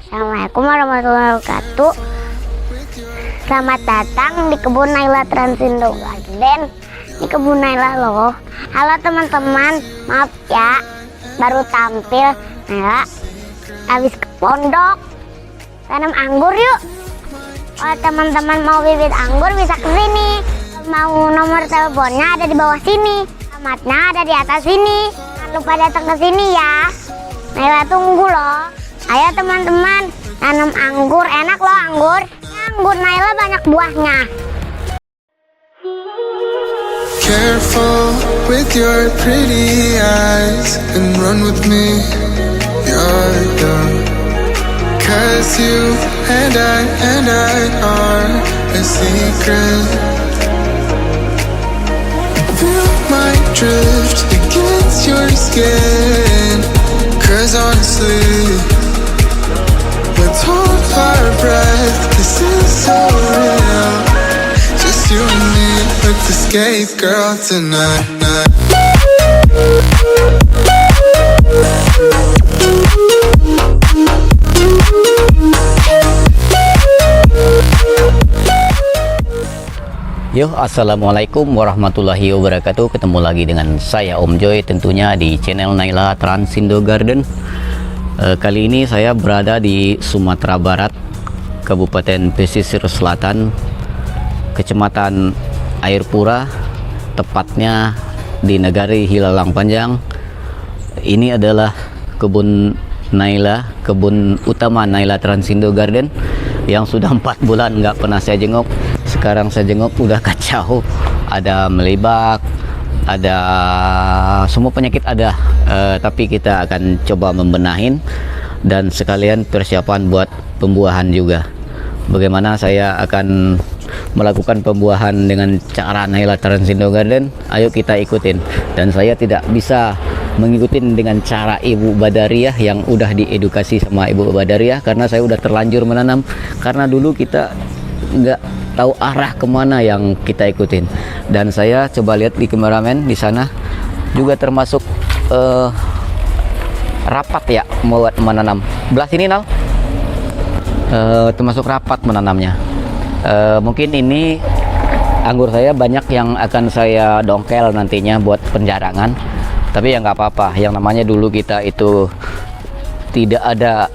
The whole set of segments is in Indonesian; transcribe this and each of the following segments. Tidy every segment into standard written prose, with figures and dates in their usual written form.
Assalamualaikum warahmatullahi wabarakatuh. Selamat datang di kebun Naila Transindo Garden. Di kebun Naila loh. Halo teman-teman, maaf ya baru tampil. Naila habis ke pondok tanam anggur yuk. Kalau teman-teman mau bibit anggur bisa ke sini. Mau nomor teleponnya ada di bawah sini. Alamatnya ada di atas sini. Jangan lupa datang ke sini ya. Naila tunggu loh. Ayo teman-teman, tanam anggur, enak loh anggur. Anggur Naila banyak buahnya. Careful with your pretty eyes and run with me, you're cause you and I are a secret. Feel my drift against your skin, cause honestly let's hold our breath, this is so real. Just you and me, let's escape, girl, tonight. Yo, assalamualaikum warahmatullahi wabarakatuh. Ketemu lagi dengan saya Om Joy, tentunya di channel Naila Transindo Garden. Kali ini saya berada di Sumatera Barat, Kabupaten Pesisir Selatan, Kecamatan Air Pura, tepatnya di Negari Hilalang Panjang. Ini adalah kebun Naila, kebun utama Naila Transindo Garden yang sudah 4 bulan nggak pernah saya jenguk. Sekarang saya jenguk udah kacau, ada melibak, ada semua penyakit ada, tapi kita akan coba membenahin dan sekalian persiapan buat pembuahan juga. Bagaimana saya akan melakukan pembuahan dengan cara Naila Transindo Garden? Ayo kita ikutin. Dan saya tidak bisa mengikuti dengan cara Ibu Badariah yang udah diedukasi sama Ibu Badariah, karena saya udah terlanjur menanam. Karena dulu kita nggak tahu arah kemana yang kita ikutin. Dan saya coba lihat di kameramen di sana juga termasuk rapat ya buat menanam. Belah sini Nal, termasuk rapat menanamnya. Mungkin ini anggur saya banyak yang akan saya dongkel nantinya buat penjarangan, tapi ya nggak apa-apa. Yang namanya dulu kita itu tidak ada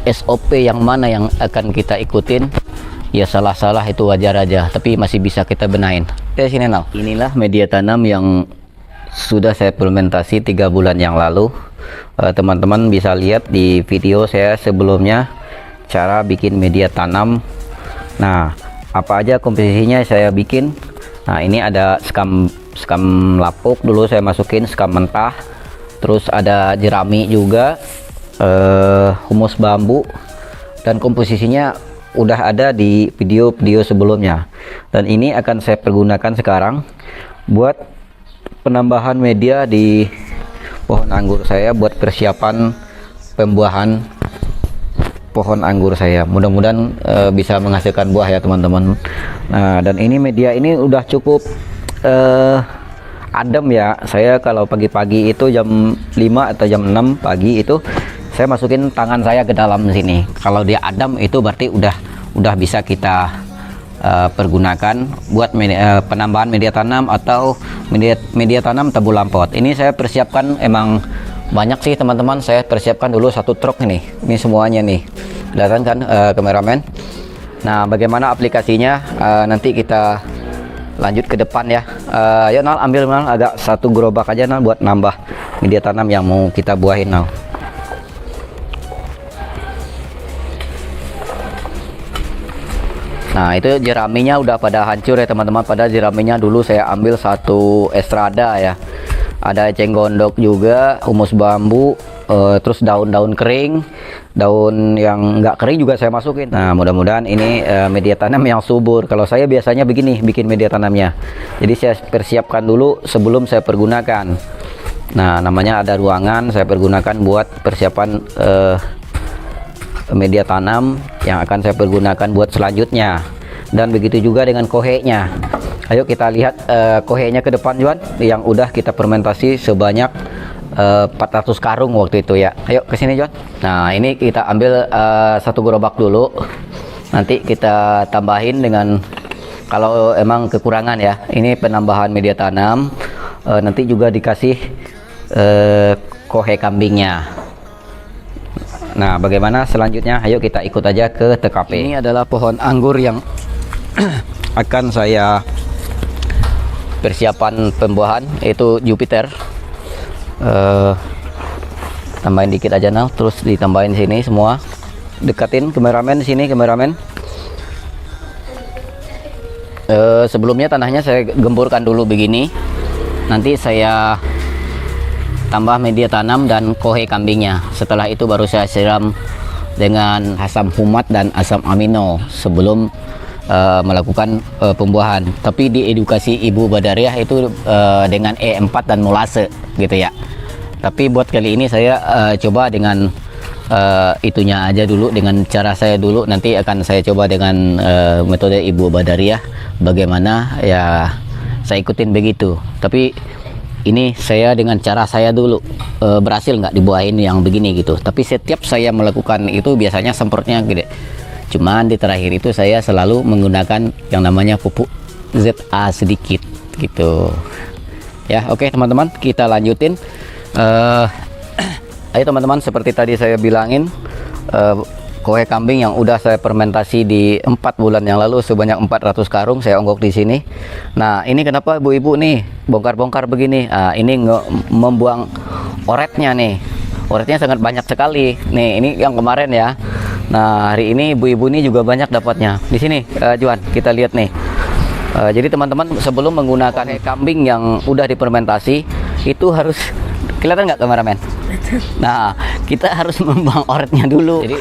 SOP yang mana yang akan kita ikutin. Ya salah-salah itu wajar aja, tapi masih bisa kita benahin. Sini Nal. Inilah media tanam yang sudah saya fermentasi 3 bulan yang lalu. Teman-teman bisa lihat di video saya sebelumnya cara bikin media tanam. Nah, apa aja komposisinya saya bikin. Nah, ini ada skam lapuk, dulu saya masukin skam mentah. Terus ada jerami juga, humus bambu, dan komposisinya udah ada di video-video sebelumnya. Dan ini akan saya pergunakan sekarang buat penambahan media di pohon anggur saya, buat persiapan pembuahan pohon anggur saya. Mudah-mudahan bisa menghasilkan buah ya teman-teman. Nah, dan ini media ini udah cukup adem ya. Saya kalau pagi-pagi itu jam 5 atau jam 6 pagi itu saya masukin tangan saya ke dalam sini. Kalau dia adem itu berarti udah bisa kita pergunakan buat penambahan media tanam atau media tanam tebu lampot. Ini saya persiapkan emang banyak sih teman-teman. Saya persiapkan dulu 1 truk ini semuanya nih, kelihatan kan kameramen. Nah, bagaimana aplikasinya nanti kita lanjut ke depan ya. Ayo Nal, ambil Nal agak 1 gerobak aja Nal buat nambah media tanam yang mau kita buahin Nal. Nah, itu jeraminya udah pada hancur ya teman-teman. Pada jeraminya dulu saya ambil 1 estrada ya. Ada eceng gondok juga, humus bambu, terus daun-daun kering, daun yang nggak kering juga saya masukin. Nah, mudah-mudahan ini media tanam yang subur. Kalau saya biasanya begini bikin media tanamnya. Jadi saya persiapkan dulu sebelum saya pergunakan. Nah, namanya ada ruangan saya pergunakan buat persiapan media tanam yang akan saya pergunakan buat selanjutnya. Dan begitu juga dengan kohenya. Ayo kita lihat kohenya ke depan Juan, yang udah kita fermentasi sebanyak 400 karung waktu itu ya. Ayo ke sini John. Nah ini kita ambil satu gerobak dulu, nanti kita tambahin dengan kalau emang kekurangan ya. Ini penambahan media tanam, nanti juga dikasih kohe kambingnya. Nah bagaimana selanjutnya, ayo kita ikut aja ke TKP. Ini adalah pohon anggur yang akan saya persiapan pembuahan, yaitu Jupiter. Tambahin dikit aja nah, terus ditambahin sini semua. Dekatin kameramen sini, kameramen. Sebelumnya tanahnya saya gemburkan dulu begini, nanti saya tambah media tanam dan kohe kambingnya. Setelah itu baru saya siram dengan asam humat dan asam amino sebelum melakukan pembuahan. Tapi di edukasi Ibu Badariah itu dengan E4 dan molase gitu ya. Tapi buat kali ini saya coba dengan itunya aja dulu, dengan cara saya dulu. Nanti akan saya coba dengan metode Ibu Badariah, bagaimana ya saya ikutin begitu. Tapi ini saya dengan cara saya dulu, berhasil nggak dibuahin yang begini gitu. Tapi setiap saya melakukan itu biasanya semprotnya gede. Cuman di terakhir itu saya selalu menggunakan yang namanya pupuk ZA sedikit gitu ya. Oke teman-teman, kita lanjutin. Ayo teman-teman, seperti tadi saya bilangin, kohe kambing yang udah saya fermentasi di 4 bulan yang lalu sebanyak 400 karung saya onggok di sini. Nah ini kenapa ibu-ibu nih bongkar-bongkar begini? Ini membuang oretnya nih. Oretnya sangat banyak sekali nih, ini yang kemarin ya. Nah hari ini ibu-ibu ini juga banyak dapatnya di sini. Juan, kita lihat nih. Jadi teman-teman, sebelum menggunakan kambing yang udah difermentasi itu harus, kelihatan nggak kameramen? Nah kita harus membuang oretnya dulu. Jadi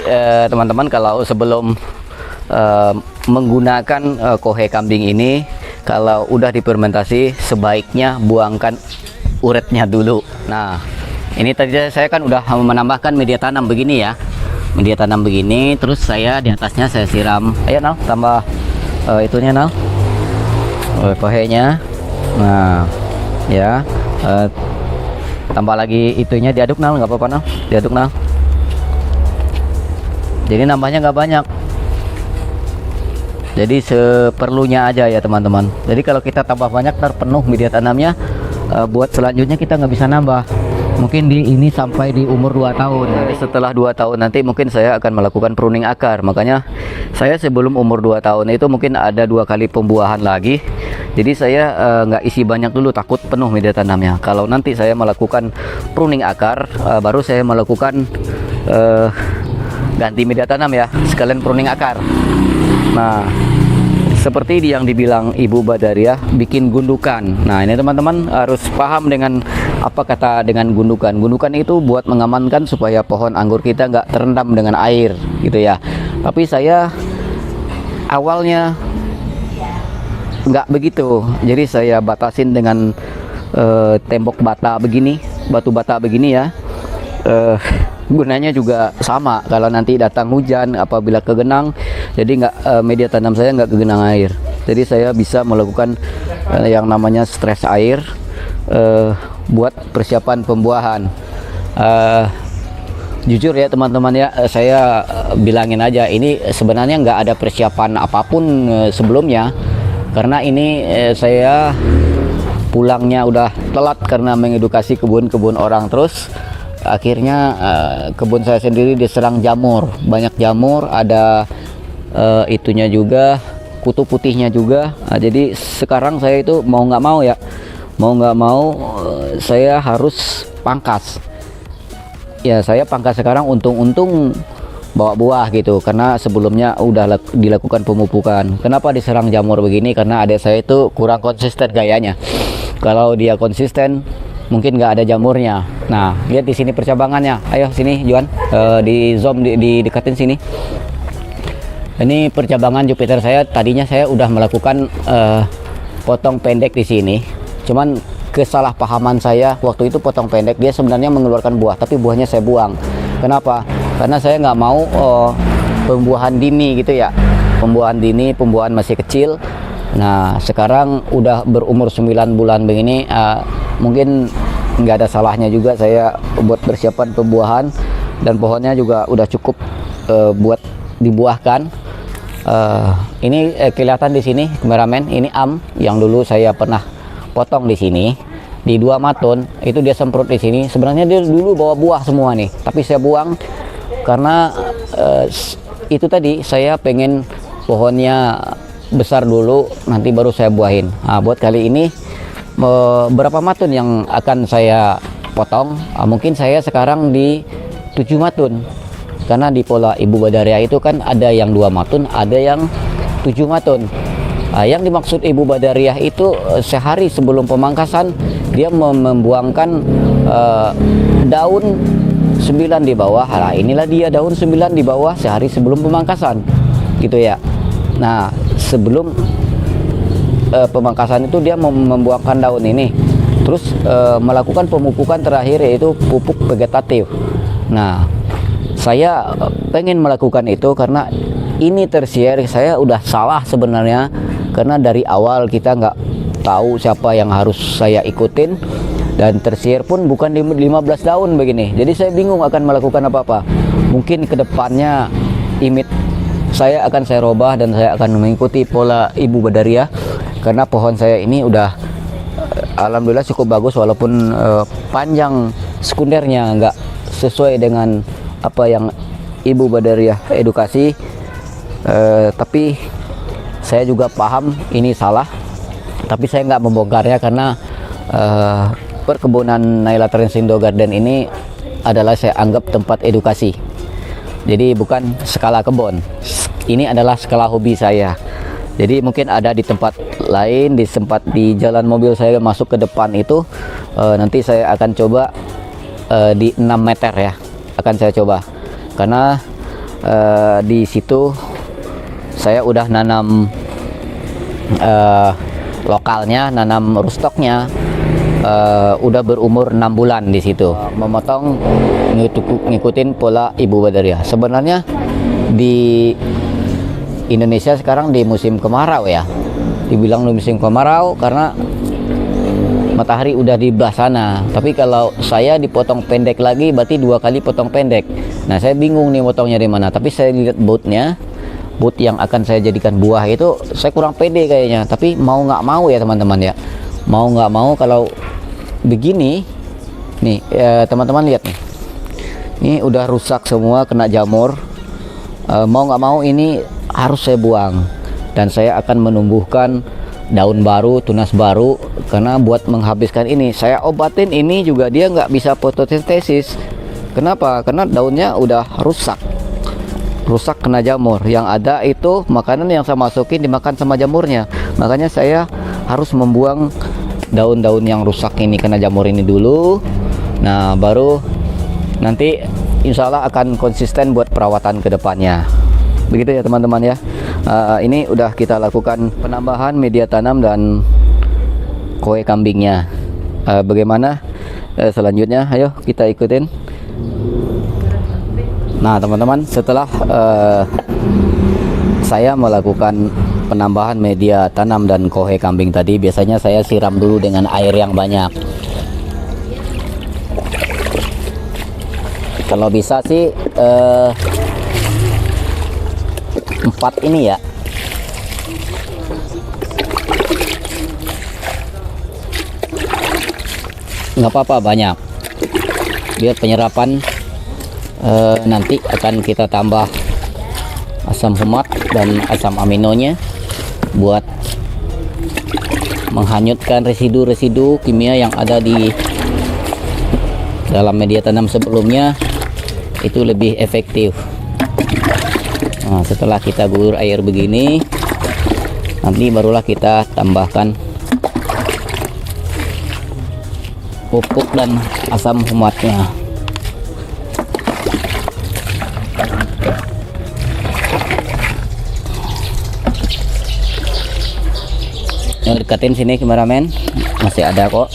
teman-teman, kalau sebelum menggunakan kohe kambing ini, kalau udah difermentasi sebaiknya buangkan uretnya dulu. Nah ini tadi saya kan udah menambahkan media tanam begini ya, media tanam begini, terus saya di atasnya saya siram. Ayo Nal, tambah itunya Nal, kohenya. Nah ya, tambah lagi itunya, diaduk Nal, nggak apa-apa Nal, diaduk Nal. Jadi nambahnya nggak banyak, jadi seperlunya aja ya teman-teman. Jadi kalau kita tambah banyak terpenuh media tanamnya, buat selanjutnya kita nggak bisa nambah. Mungkin di ini sampai di umur 2 tahun. Nanti setelah 2 tahun nanti mungkin saya akan melakukan pruning akar. Makanya saya sebelum umur 2 tahun itu mungkin ada 2 kali pembuahan lagi. Jadi saya nggak isi banyak dulu, takut penuh media tanamnya. Kalau nanti saya melakukan pruning akar, baru saya melakukan ganti media tanam ya, sekalian pruning akar. Nah seperti yang dibilang Ibu Badariah, bikin gundukan. Nah ini teman-teman harus paham dengan apa kata dengan gundukan. Gundukan itu buat mengamankan supaya pohon anggur kita nggak terendam dengan air gitu ya. Tapi saya awalnya nggak begitu, jadi saya batasin dengan tembok bata begini, batu bata begini ya. Gunanya juga sama, kalau nanti datang hujan apabila kegenang, jadi nggak media tanam saya nggak kegenang air. Jadi saya bisa melakukan yang namanya stres air buat persiapan pembuahan. Jujur ya teman-teman ya, saya bilangin aja, ini sebenarnya nggak ada persiapan apapun sebelumnya, karena ini saya pulangnya udah telat karena mengedukasi kebun-kebun orang. Terus akhirnya kebun saya sendiri diserang jamur, banyak jamur, ada itunya juga, kutu putihnya juga. Jadi sekarang saya itu mau nggak mau ya, mau nggak mau saya harus pangkas. Ya saya pangkas sekarang, untung-untung bawa buah gitu, karena sebelumnya udah dilakukan pemupukan. Kenapa diserang jamur begini? Karena adik saya itu kurang konsisten gayanya. Kalau dia konsisten mungkin nggak ada jamurnya. Nah lihat di sini percabangannya. Ayo sini Juan, di zoom, di dekatin sini. Ini percabangan Jupiter saya. Tadinya saya udah melakukan potong pendek di sini, cuman kesalahpahaman saya waktu itu potong pendek, dia sebenarnya mengeluarkan buah, tapi buahnya saya buang. Kenapa? Karena saya nggak mau pembuahan dini gitu ya, pembuahan dini, pembuahan masih kecil. Nah sekarang udah berumur 9 bulan begini, mungkin nggak ada salahnya juga saya buat persiapan pembuahan, dan pohonnya juga udah cukup buat dibuahkan. Ini kelihatan di sini kameramen, ini yang dulu saya pernah potong di sini di 2 maton, itu dia semprot di sini. Sebenarnya dia dulu bawa buah semua nih, tapi saya buang karena itu tadi saya pengen pohonnya besar dulu, nanti baru saya buahin. Nah, buat kali ini berapa matun yang akan saya potong? Mungkin saya sekarang di 7 matun, karena di pola Ibu Badariah itu kan ada yang 2 matun, ada yang 7 matun. Yang dimaksud Ibu Badariah itu sehari sebelum pemangkasan dia membuangkan daun 9 di bawah. Nah, inilah dia daun 9 di bawah sehari sebelum pemangkasan, gitu ya. Nah, sebelum pemangkasan itu dia membuangkan daun ini, terus melakukan pemupukan terakhir, yaitu pupuk vegetatif. Nah, saya pengen melakukan itu karena ini tersier. Saya udah salah sebenarnya, karena dari awal kita nggak tahu siapa yang harus saya ikutin, dan tersier pun bukan di 15 daun begini. Jadi saya bingung akan melakukan apa-apa. Mungkin kedepannya image saya akan saya robah dan saya akan mengikuti pola Ibu Badariah, karena pohon saya ini udah alhamdulillah cukup bagus, walaupun panjang sekundernya nggak sesuai dengan apa yang Ibu Badariah edukasi, tapi saya juga paham ini salah, tapi saya nggak membongkarnya karena perkebunan Naila Transindo Garden ini adalah saya anggap tempat edukasi. Jadi bukan skala kebun, ini adalah skala hobi saya. Jadi mungkin ada di tempat lain, di jalan mobil saya masuk ke depan itu, nanti saya akan coba di 6 meter ya, akan saya coba, karena di situ saya udah nanam lokalnya, nanam rootstocknya, udah berumur 6 bulan di situ. Memotong ngikutin pola Ibu Badariah. Sebenarnya di Indonesia sekarang di musim kemarau ya, dibilang di musim kemarau karena matahari udah di belah sana. Tapi kalau saya dipotong pendek lagi, berarti 2 kali potong pendek. Nah, saya bingung nih potongnya di mana. Tapi saya lihat bootnya, boot yang akan saya jadikan buah itu saya kurang pede kayaknya. Tapi mau nggak mau ya teman-teman ya, mau nggak mau kalau begini nih, teman-teman lihat nih, ini udah rusak semua, kena jamur. Mau nggak mau ini harus saya buang, dan saya akan menumbuhkan daun baru, tunas baru, karena buat menghabiskan ini saya obatin. Ini juga dia nggak bisa fotosintesis. Kenapa? Karena daunnya udah rusak, kena jamur. Yang ada itu makanan yang saya masukin dimakan sama jamurnya. Makanya saya harus membuang daun-daun yang rusak ini, kena jamur ini dulu. Nah, baru nanti insya Allah akan konsisten buat perawatan kedepannya. Begitu ya teman-teman ya. Ini udah kita lakukan penambahan media tanam dan koe kambingnya. Bagaimana selanjutnya? Ayo kita ikutin. Nah teman-teman, setelah saya melakukan penambahan media tanam dan kohe kambing tadi, biasanya saya siram dulu dengan air yang banyak. Kalau bisa sih 4 ini ya. Nggak apa-apa banyak, biar penyerapan nanti akan kita tambah asam humat dan asam aminonya buat menghanyutkan residu-residu kimia yang ada di dalam media tanam sebelumnya, itu lebih efektif. Nah, setelah kita guyur air begini, nanti barulah kita tambahkan pupuk dan asam humatnya. Yang dekatin sini kameramen, masih ada kok.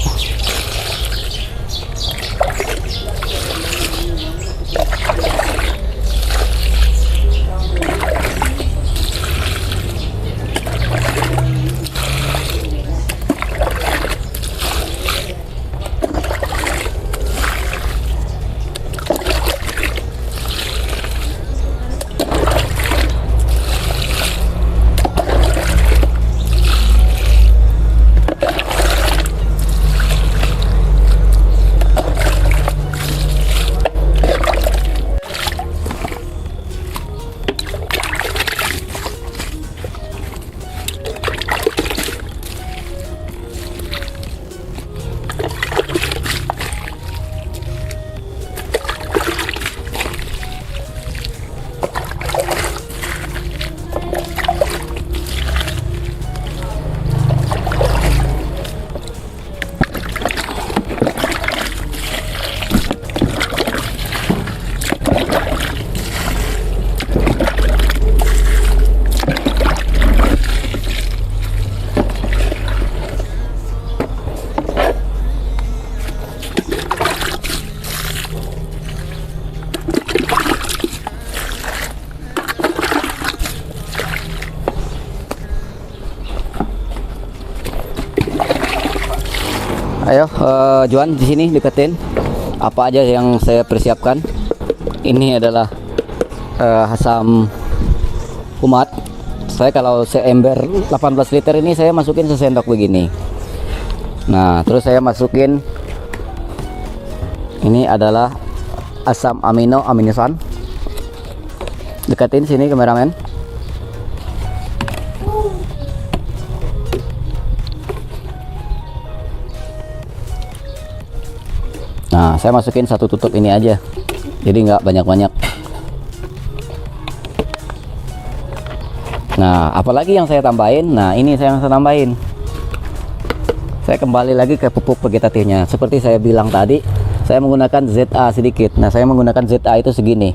Ayo, Juan di sini deketin. Apa aja yang saya persiapkan? Ini adalah asam kumat. Saya kalau seember 18 liter ini saya masukin sesendok begini. Nah, terus saya masukin ini adalah asam aminosan. Deketin sini kameramen. Nah, saya masukin satu tutup ini aja, jadi nggak banyak-banyak. Nah, apalagi yang saya tambahin? Nah, ini saya tambahin. Saya kembali lagi ke pupuk vegetatifnya. Seperti saya bilang tadi, saya menggunakan ZA sedikit. Nah, saya menggunakan ZA itu segini.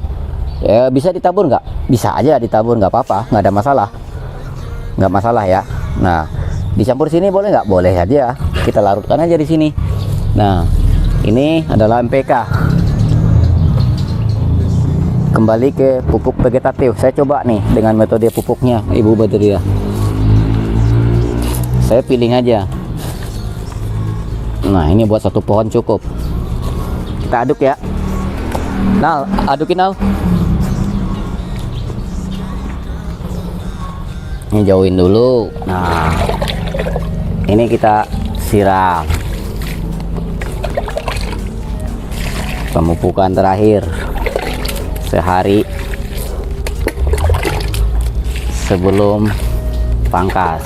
Ya, bisa ditabur nggak? Bisa aja ditabur, nggak apa-apa, nggak ada masalah. Nggak masalah ya. Nah, dicampur sini boleh nggak? Boleh aja. Kita larutkan aja di sini. Nah, ini adalah MPK. Kembali ke pupuk vegetatif. Saya coba nih dengan metode pupuknya Ibu Badria. Saya pilih aja. Nah, ini buat satu pohon cukup. Kita aduk ya. Nal, adukin Nal. Ini jauhin dulu. Nah, ini kita siram. Pemupukan terakhir sehari sebelum pangkas.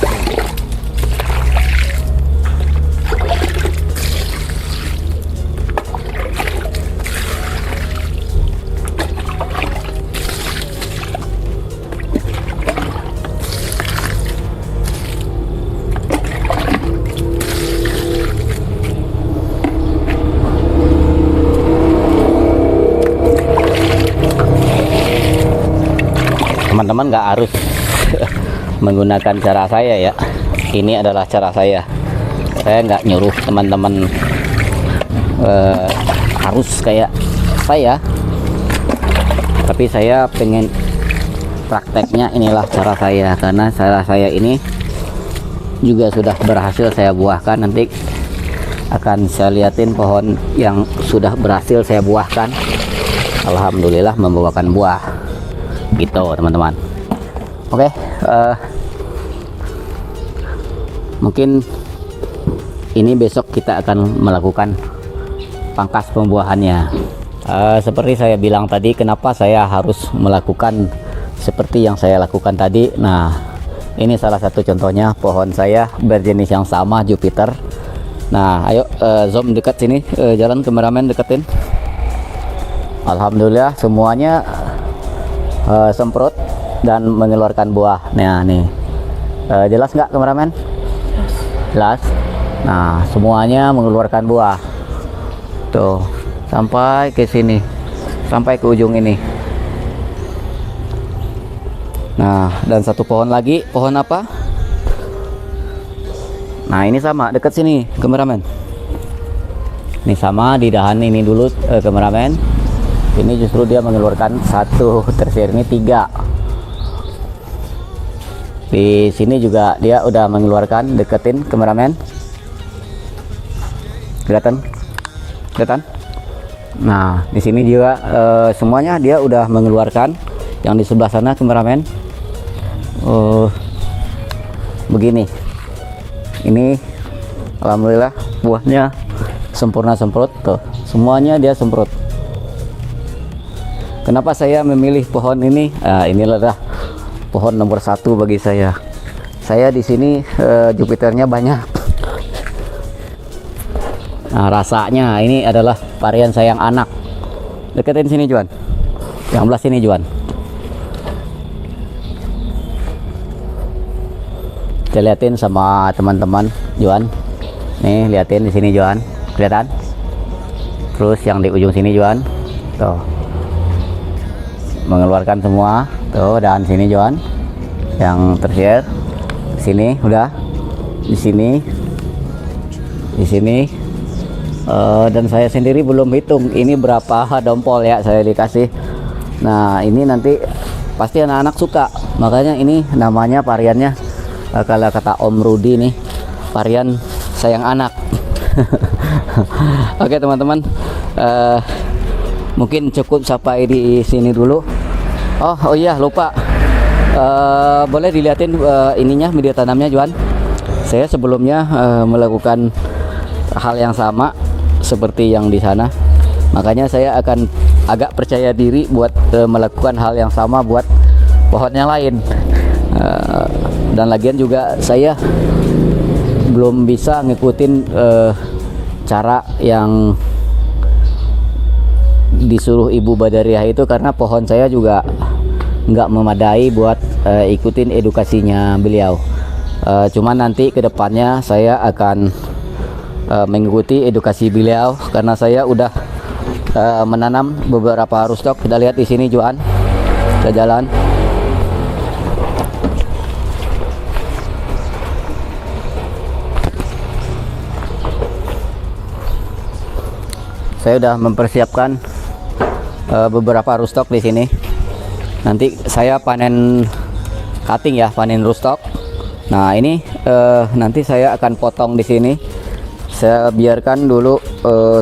Teman-teman nggak harus menggunakan cara saya ya, ini adalah cara saya nggak nyuruh teman-teman harus kayak saya, tapi saya pengen prakteknya inilah cara saya, karena cara saya ini juga sudah berhasil saya buahkan. Nanti akan saya liatin pohon yang sudah berhasil saya buahkan, alhamdulillah membuahkan buah gitu teman-teman. Oke, mungkin ini besok kita akan melakukan pangkas pembuahannya. Seperti saya bilang tadi, kenapa saya harus melakukan seperti yang saya lakukan tadi. Nah, ini salah satu contohnya pohon saya berjenis yang sama, Jupiter. Nah, ayo zoom dekat sini, jalan kameramen deketin. Alhamdulillah semuanya semprot dan mengeluarkan buah. Nah, nih jelas nggak kameramen? Jelas. Nah, semuanya mengeluarkan buah tuh sampai ke sini, sampai ke ujung ini. Nah, dan satu pohon lagi, pohon apa? Nah, ini sama dekat sini kameramen. Ini sama di dahan ini dulu kameramen. Ini justru dia mengeluarkan satu, tersier ini 3. Di sini juga dia udah mengeluarkan, deketin kameramen. Kelihatan? Kelihatan? Nah, di sini juga semuanya dia udah mengeluarkan. Yang di sebelah sana kameramen. Begini. Ini alhamdulillah buahnya sempurna semprot tuh. Semuanya dia semprot. Kenapa saya memilih pohon ini? Inilah pohon nomor 1 bagi saya. Saya di sini Jupiternya banyak. Nah, rasanya ini adalah varian saya yang anak. Deketin sini Juan. Yang belah sini Juan. Kita liatin sama teman-teman Juan. Nih, liatin di sini Juan. Kelihatan? Terus yang di ujung sini Juan. Tuh. Mengeluarkan semua tuh, dan sini Johan yang tersier sini udah di sini dan saya sendiri belum hitung ini berapa dompol ya saya dikasih. Nah, ini nanti pasti anak-anak suka, makanya ini namanya variannya kalau kata Om Rudi nih, varian sayang anak. Oke teman-teman, mungkin cukup sampai di sini dulu. Oh iya lupa, boleh dilihatin ininya, media tanamnya Juan. Saya sebelumnya melakukan hal yang sama seperti yang di sana, makanya saya akan agak percaya diri buat melakukan hal yang sama buat pohon yang lain. Dan lagian juga saya belum bisa ngikutin cara yang disuruh Ibu Badariah itu, karena pohon saya juga nggak memadai buat ikutin edukasinya beliau. Cuman nanti kedepannya saya akan mengikuti edukasi beliau, karena saya udah menanam beberapa rootstock. Kita lihat di sini Juan, kita jalan. Saya udah mempersiapkan beberapa rootstock di sini. Nanti saya panen cutting ya, panen rootstock. Nah ini nanti saya akan potong di sini. Saya biarkan dulu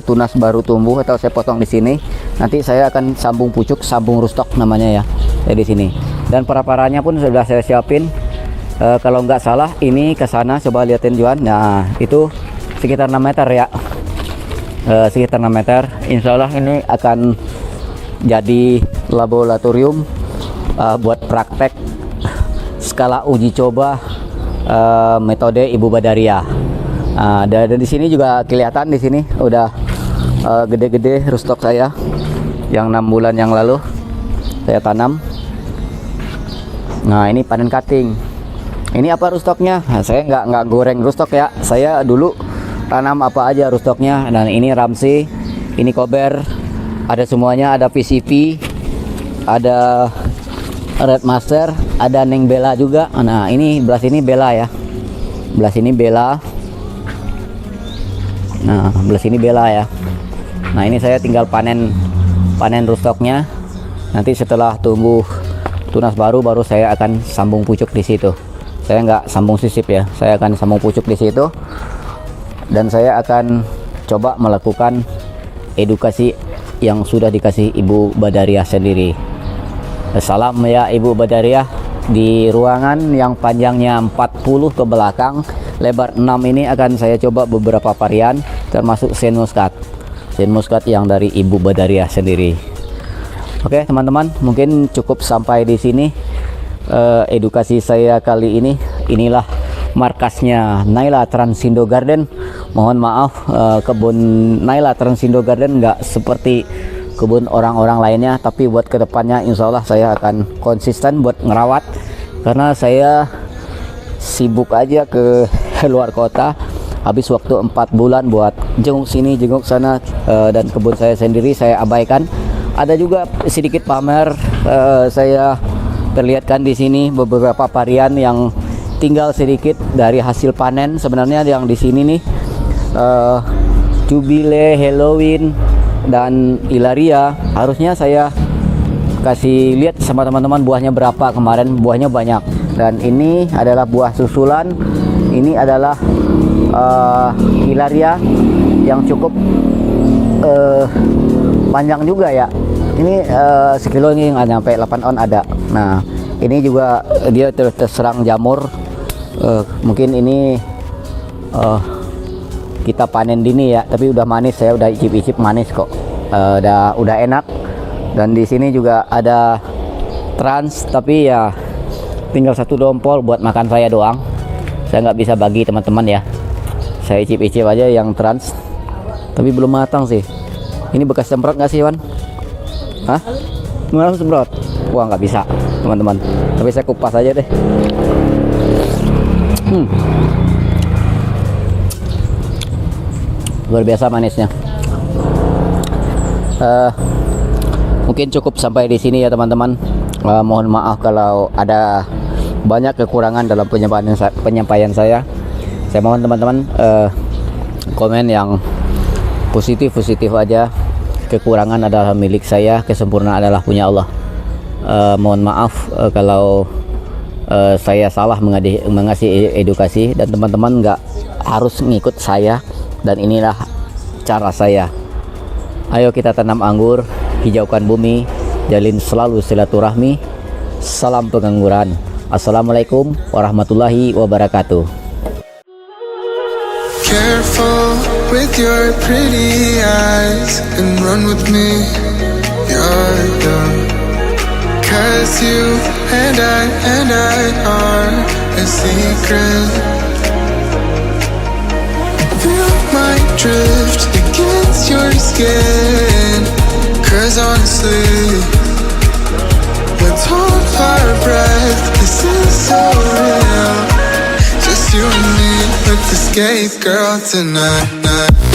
tunas baru tumbuh, atau saya potong di sini. Nanti saya akan sambung pucuk, sambung rootstock namanya ya, di sini. Dan para-paranya pun sudah saya siapin. Kalau nggak salah ini ke sana, coba liatin Juan. Nah itu sekitar 6 meter ya. Sekitar 6 meter. Insya Allah ini akan jadi laboratorium buat praktek skala uji coba metode Ibu Badariah. Dan di sini juga kelihatan, di sini udah gede-gede rootstock saya yang 6 bulan yang lalu saya tanam. Nah ini panen cutting. Ini apa rootstocknya? Nah, saya nggak goreng rootstock ya. Saya dulu tanam apa aja rootstocknya. Dan ini Ramsey, ini Kober, ada semuanya, ada PCP, ada Red Master, ada Neng Bella juga. Nah ini belah sini Bella ya, belah sini Bella. Nah belah sini Bella ya. Nah ini saya tinggal panen rootstocknya. Nanti setelah tumbuh tunas baru saya akan sambung pucuk di situ. Saya nggak sambung sisip ya, saya akan sambung pucuk di situ. Dan saya akan coba melakukan edukasi yang sudah dikasih Ibu Badariah sendiri. Salam ya Ibu Badariah. Di ruangan yang panjangnya 40 ke belakang, lebar 6 ini akan saya coba beberapa varian, termasuk Saint Muscat yang dari Ibu Badariah sendiri. Oke teman-teman, mungkin cukup sampai di sini edukasi saya kali ini. Inilah markasnya Naila Transindo Garden. Mohon maaf, kebun Naila Transindo Garden nggak seperti kebun orang-orang lainnya, tapi buat kedepannya insya Allah saya akan konsisten buat ngerawat, karena saya sibuk aja ke luar kota, habis waktu 4 bulan buat jenguk sini jenguk sana, dan kebun saya sendiri saya abaikan. Ada juga sedikit pamer, saya perlihatkan di sini beberapa varian yang tinggal sedikit dari hasil panen. Sebenarnya yang di sini nih Jubile, Halloween, dan Ilaria harusnya saya kasih lihat sama teman-teman buahnya berapa. Kemarin buahnya banyak, dan ini adalah buah susulan. Ini adalah Ilaria yang cukup panjang juga ya. Ini sekilo ini nggak nyampe 8 on ada. Nah ini juga dia terserang jamur. Mungkin ini kita panen dini ya, tapi udah manis. Saya udah icip-icip manis kok, udah enak. Dan di sini juga ada trans, tapi ya tinggal 1 dompol buat makan saya doang. Saya nggak bisa bagi teman-teman ya. Saya icip-icip aja yang trans, tapi belum matang sih. Ini bekas semprot nggak sih Wan? Hah? Gimana semprot? Wah nggak bisa teman-teman, tapi saya kupas aja deh. Luar biasa manisnya. Mungkin cukup sampai di sini ya teman-teman. Mohon maaf kalau ada banyak kekurangan dalam penyampaian saya. Saya mohon teman-teman komen yang positif aja. Kekurangan adalah milik saya, kesempurnaan adalah punya Allah. Mohon maaf kalau saya salah mengasih edukasi, dan teman-teman nggak harus ngikut saya. Dan inilah cara saya. Ayo kita tanam anggur, hijaukan bumi, jalin selalu silaturahmi. Salam pengangguran. Assalamualaikum warahmatullahi wabarakatuh. Careful with your pretty eyes and run with me. You're young. 'Cause you and I are a secret. Feel my drift against your skin. 'Cause honestly, let's hold our breath. This is so real. Just you and me, let's escape, girl, tonight.